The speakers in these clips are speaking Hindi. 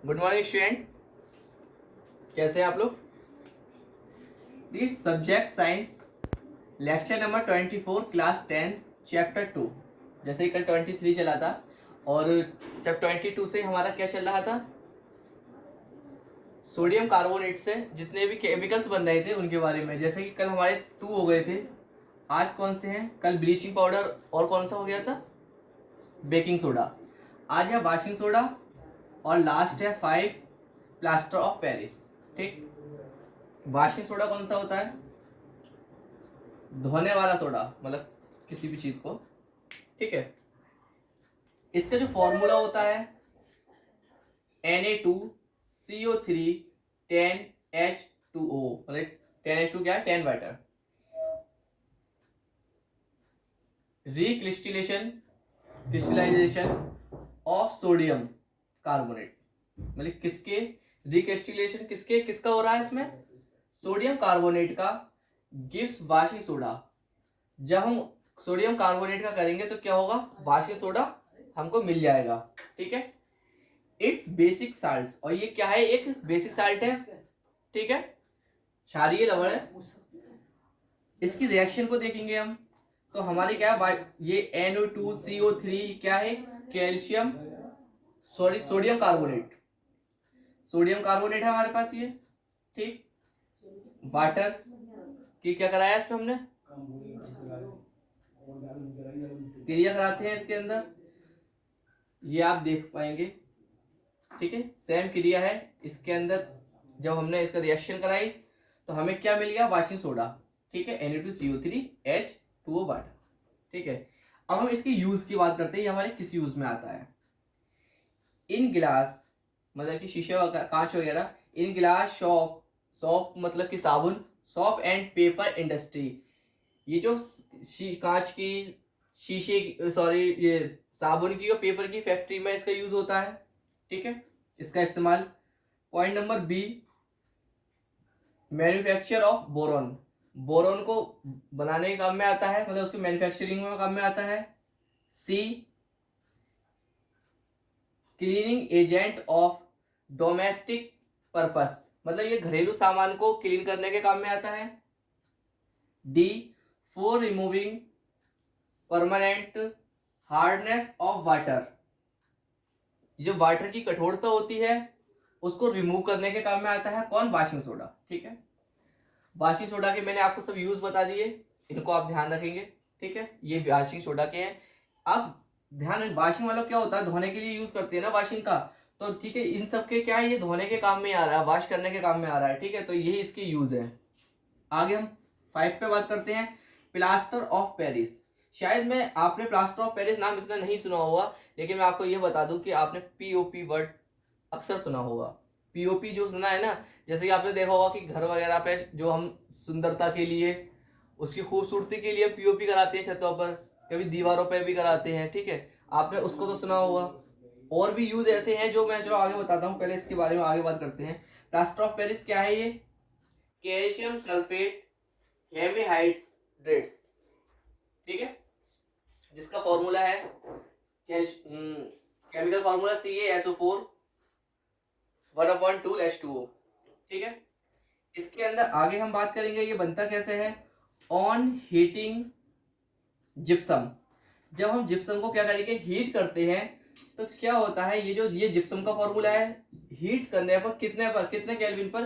गुड मॉर्निंग स्टूडेंट, कैसे हैं आप लोग। This subject science lecture number 24 class 10 chapter 2। जैसे ही कल 23 चला था और जब 22 से हमारा क्या चल रहा था, सोडियम कार्बोनेट से जितने भी केमिकल्स बन रहे थे उनके बारे में। जैसे कि कल हमारे 2 हो गए थे, आज कौन से हैं? कल ब्लीचिंग पाउडर और कौन सा हो गया था? Baking soda. आज है वाशिंग सोडा और लास्ट है 5 प्लास्टर ऑफ पेरिस। ठीक, वाशिंग सोडा कौन सा होता है? धोने वाला सोडा, मतलब किसी भी चीज को। ठीक है, इसका जो फॉर्मूला होता है Na2CO3 10H2O, मतलब 10H2 क्या है? 10 water. Crystallisation of sodium carbonate, मतलब किसके रिक्रिस्टलाइजेशन किसका हो रहा है इसमें? सोडियम कार्बोनेट का गिव्स वाशिंग सोडा। जब हम सोडियम कार्बोनेट का करेंगे तो क्या होगा? वाशिंग सोडा हमको मिल जाएगा। ठीक है, इट्स बेसिक साल्ट्स, और ये क्या है? एक बेसिक साल्ट है। ठीक है, क्षारीय लवण है। इसकी रिएक्शन को देखेंगे हम तो हमारे क्या है? ये NO2CO3 क्या है? Calcium sodium carbonate. Sodium carbonate है हमारे पास ये। ठीक, वाटर की क्या कराया इस पे हमने? क्रिया कराते हैं इसके अंदर, ये आप देख पाएंगे। ठीक है, सेम क्रिया है इसके अंदर। जब हमने इसका रिएक्शन कराई तो हमें क्या मिल गया? Washing soda. ठीक है, Na2CO3H2O वाटर। ठीक है, अब हम इसके यूज की बात करते हैं, ये हमारे किस यूज में आता है। इन गिलास, मतलब कि शीशे कांच वगैरह। इन गिलास शॉप, शॉप मतलब कि साबुन, शॉप एंड पेपर इंडस्ट्री। ये जो कांच की, शीशे की, सॉरी, ये साबुन की और पेपर की फैक्ट्री में इसका यूज होता है। ठीक है, इसका इस्तेमाल। Point number B, manufacture of boron. Boron को बनाने के काम में आता है, मतलब उसके मैन्युफैक्चरिंग में काम में आता है। C, cleaning agent of domestic purpose, मतलब ये घरेलू सामान को क्लीन करने के काम में आता है। D, for removing permanent hardness of water, जो वाटर की कठोरता होती है उसको रिमूव करने के काम में आता है। कौन? Washing soda. ठीक है, वाशिंग सोडा के मैंने आपको सब यूज बता दिए, इनको आप ध्यान रखेंगे। ठीक है, ये वाशिंग सोडा के हैं। अब ध्यान, वाशिंग वाला क्या होता है? धोने के लिए यूज करते हैं ना वाशिंग का। तो ठीक है, इन सब के क्या है? ये धोने के काम में आ रहा है, वॉश करने के काम में आ रहा है। ठीक है, तो यही इसकी यूज है। आगे हम 5 पे बात करते हैं, प्लास्टर ऑफ पेरिस। शायद मैं आपने प्लास्टर ऑफ पेरिस नाम इसका नहीं सुना होगा, लेकिन मैं आपको यह बता दूं कि आपने पीओपी वर्ड अक्सर सुना होगा। पीओपी जो सुना है ना, जैसे कि आपने देखा होगा कि घर वगैरह पे जो हम सुंदरता के लिए, उसकी खूबसूरती के लिए पीओपी कराते हैं छतों पर, कभी दीवारों पर भी कराते हैं। ठीक है, आपने उसको तो सुना होगा। और भी यूज ऐसे हैं जो मैं चलो आगे बताता हूँ, पहले इसके बारे में आगे बात करते हैं। प्लास्टर ऑफ पेरिस क्या है? ये कैल्शियम सल्फेट हेमीहाइड्रेट्स। ठीक है, जिसका फॉर्मूला है केमिकल फॉर्मूला CaSO4 1/2H2O। ठीक है, इसके अंदर आगे हम बात करेंगे ये बनता कैसे है। ऑन हीटिंग जिप्सम, जब हम जिप्सम को क्या करेंगे? हीट करते हैं तो क्या होता है? ये जिप्सम का फॉर्मूला है। हीट करने पर कितने केल्विन पर?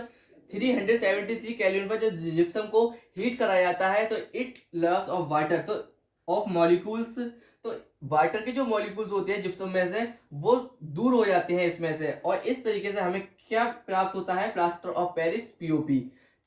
373 केल्विन पर जब जिप्सम को हीट कराया जाता है तो इट लॉस ऑफ वाटर, तो ऑफ मॉलिक्यूल्स, तो वाटर के जो मॉलिक्यूल्स होते हैं जिप्सम में से वो दूर हो जाते हैं इसमें से, और इस तरीके से हमें क्या प्राप्त होता है? Plaster of Paris, POP.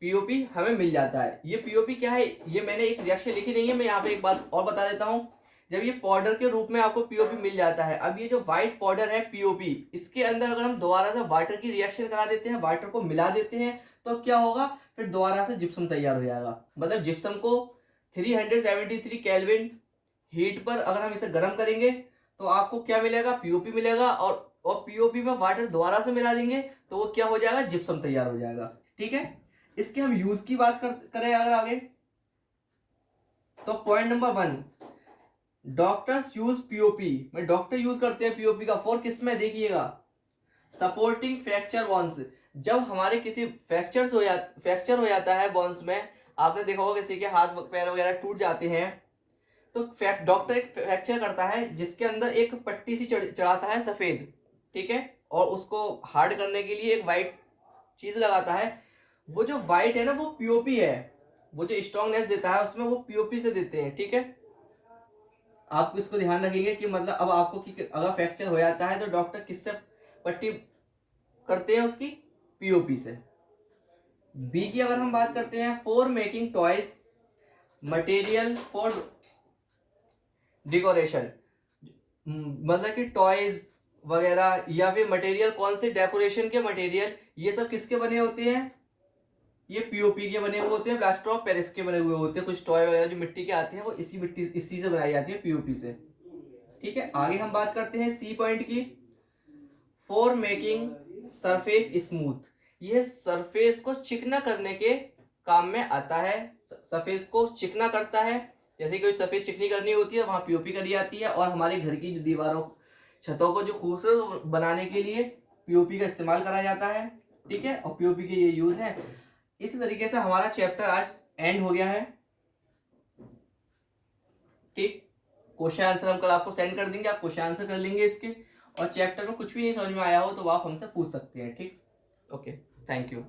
POP हमें मिल जाता है। ये पीओपी क्या है? ये मैंने एक रिएक्शन लिखी नहीं है, मैं यहाँ पे एक बात और बता देता हूँ। जब ये पाउडर के रूप में आपको पीओपी मिल जाता है, अब ये जो व्हाइट पाउडर है पीओपी, इसके अंदर अगर हम दोबारा से वाटर की रिएक्शन करा देते हैं, वाटर को मिला देते हैं, तो क्या होगा? फिर दोबारा से जिप्सम तैयार हो जाएगा। मतलब जिप्सम को 373 केल्विन हीट पर अगर हम इसे गर्म करेंगे तो आपको क्या मिलेगा? पीओपी मिलेगा। और पीओपी में वाटर दोबारा से मिला देंगे तो वो क्या हो जाएगा? जिप्सम तैयार हो जाएगा। ठीक है, इसके हम यूज की बात करें अगर आगे, तो point number 1, doctors use POP, में डॉक्टर यूज करते हैं पीओपी का फॉर किस में? देखिएगा, सपोर्टिंग फ्रैक्चर बोन्स, जब हमारे किसी फ्रैक्चर हो जाता है बोन्स में, आपने देखा होगा किसी के हाथ पैर वगैरह टूट जाते हैं, तो डॉक्टर एक फ्रैक्चर करता है जिसके अंदर एक पट्टी सी चढ़ाता है सफेद, ठीक है, और उसको हार्ड करने के लिए एक वाइट चीज लगाता है। वो जो वाइट है ना वो पीओपी है, वो जो स्ट्रॉन्गनेस देता है उसमें वो पीओपी से देते हैं, ठीक है। आप इसको ध्यान रखेंगे कि मतलब अब आपको कि अगर फ्रैक्चर हो जाता है तो डॉक्टर किससे पट्टी करते हैं, उसकी पीओपी से। बी की अगर हम बात करते हैं, for making toys material for decoration, मतलब कि टॉयज वगैरह या फिर मटेरियल कौन से डेकोरेशन के मटेरियल, ये सब किसके बने होते हैं, ये पीओपी के बने हुए होते हैं, प्लास्टर ऑफ पेरिस के बने हुए होते हैं। कुछ टॉय वगैरह जो मिट्टी के आते हैं वो इसी से बनाई जाती है, पीओपी से, ठीक है। आगे हम बात करते हैं सी पॉइंट की, फॉर मेकिंग सरफेस स्मूथ, ये सरफेस को चिकना करने के काम में आता है, सरफेस को चिकना करता है। जैसे कोई सरफेस चिकनी करनी होती है वहां पीओपी करी जाती है, और हमारे घर की जो दीवारों छतों को जो खूबसूरत बनाने के लिए पीओपी का इस्तेमाल करा जाता है, ठीक है, और पीओपी के ये यूज है। इसी तरीके से हमारा चैप्टर आज एंड हो गया है, ठीक। क्वेश्चन आंसर हम कल आपको सेंड कर देंगे, आप क्वेश्चन आंसर कर लेंगे इसके, और चैप्टर में कुछ भी नहीं समझ में आया हो तो आप हमसे पूछ सकते हैं, ठीक। Okay, thank you.